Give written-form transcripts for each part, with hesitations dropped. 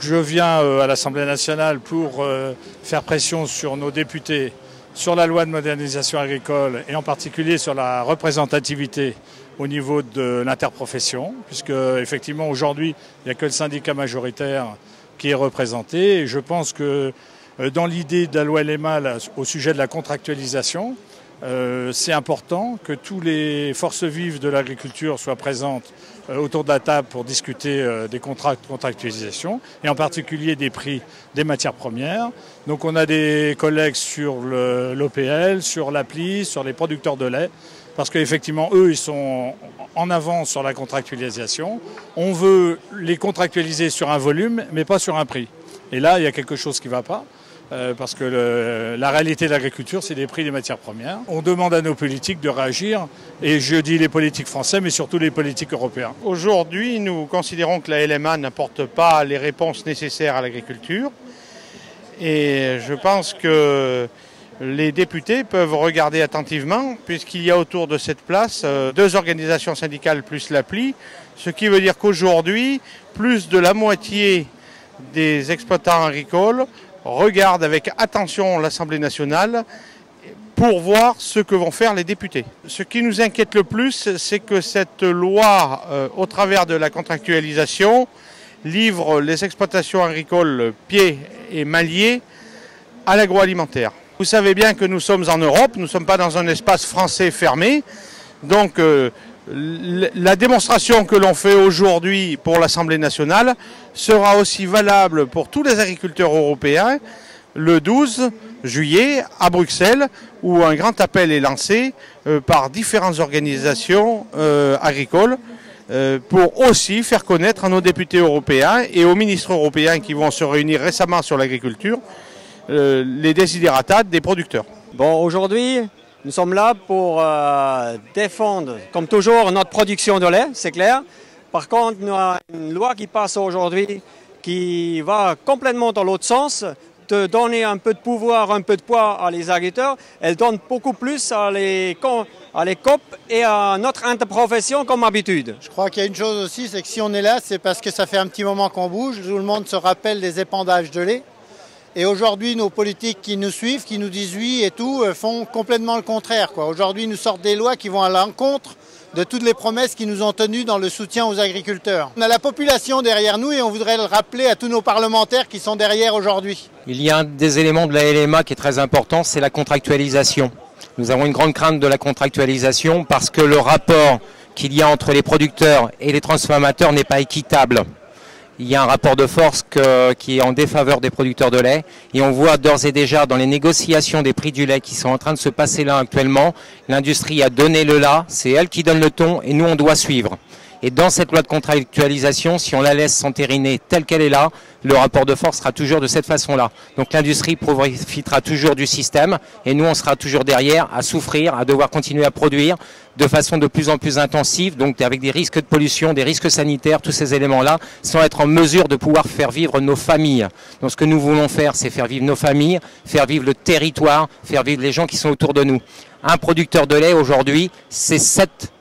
Je viens à l'Assemblée nationale pour faire pression sur nos députés sur la loi de modernisation agricole et en particulier sur la représentativité au niveau de l'interprofession, puisque effectivement aujourd'hui il n'y a que le syndicat majoritaire qui est représenté. Et je pense que dans l'idée de la loi LMA au sujet de la contractualisation, c'est important que tous les forces vives de l'agriculture soient présentes autour de la table pour discuter des contrats de contractualisation et en particulier des prix des matières premières. Donc on a des collègues sur l'OPL, sur l'appli, sur les producteurs de lait, parce qu'effectivement eux ils sont en avance sur la contractualisation. On veut les contractualiser sur un volume mais pas sur un prix. Et là il y a quelque chose qui ne va pas. Parce que la réalité de l'agriculture, c'est les prix des matières premières. On demande à nos politiques de réagir, et je dis les politiques français, mais surtout les politiques européens. Aujourd'hui, nous considérons que la LMA n'apporte pas les réponses nécessaires à l'agriculture. Et je pense que les députés peuvent regarder attentivement, puisqu'il y a autour de cette place 2 organisations syndicales plus l'appli, ce qui veut dire qu'aujourd'hui, plus de la moitié des exploitants agricoles regarde avec attention l'Assemblée nationale pour voir ce que vont faire les députés. Ce qui nous inquiète le plus, c'est que cette loi, au travers de la contractualisation, livre les exploitations agricoles pieds et mains liés à l'agroalimentaire. Vous savez bien que nous sommes en Europe, nous ne sommes pas dans un espace français fermé, donc la démonstration que l'on fait aujourd'hui pour l'Assemblée nationale sera aussi valable pour tous les agriculteurs européens le 12 juillet à Bruxelles, où un grand appel est lancé par différentes organisations agricoles pour aussi faire connaître à nos députés européens et aux ministres européens qui vont se réunir récemment sur l'agriculture les desiderata des producteurs. Bon, aujourd'hui, nous sommes là pour défendre, comme toujours, notre production de lait, c'est clair. Par contre, nous avons une loi qui passe aujourd'hui qui va complètement dans l'autre sens, de donner un peu de pouvoir, un peu de poids à les agriculteurs. Elle donne beaucoup plus à les COP et à notre interprofession comme habitude. Je crois qu'il y a une chose aussi, c'est que si on est là, c'est parce que ça fait un petit moment qu'on bouge. Tout le monde se rappelle des épandages de lait. Et aujourd'hui, nos politiques qui nous suivent, qui nous disent oui et tout, font complètement le contraire. Aujourd'hui, nous sortent des lois qui vont à l'encontre de toutes les promesses qui nous ont tenues dans le soutien aux agriculteurs. On a la population derrière nous et on voudrait le rappeler à tous nos parlementaires qui sont derrière aujourd'hui. Il y a un des éléments de la LMA qui est très important, c'est la contractualisation. Nous avons une grande crainte de la contractualisation parce que le rapport qu'il y a entre les producteurs et les transformateurs n'est pas équitable. Il y a un rapport de force qui est en défaveur des producteurs de lait et on voit d'ores et déjà dans les négociations des prix du lait qui sont en train de se passer là actuellement, l'industrie a donné le là, c'est elle qui donne le ton et nous on doit suivre. Et dans cette loi de contractualisation, si on la laisse s'entériner telle qu'elle est là, le rapport de force sera toujours de cette façon-là. Donc l'industrie profitera toujours du système et nous on sera toujours derrière à souffrir, à devoir continuer à produire de façon de plus en plus intensive, donc avec des risques de pollution, des risques sanitaires, tous ces éléments-là, sans être en mesure de pouvoir faire vivre nos familles. Donc ce que nous voulons faire, c'est faire vivre nos familles, faire vivre le territoire, faire vivre les gens qui sont autour de nous. Un producteur de lait aujourd'hui, c'est 7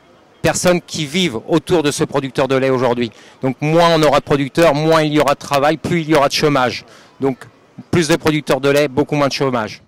personnes qui vivent autour de ce producteur de lait aujourd'hui. Donc moins on aura de producteurs, moins il y aura de travail, plus il y aura de chômage. Donc plus de producteurs de lait, beaucoup moins de chômage.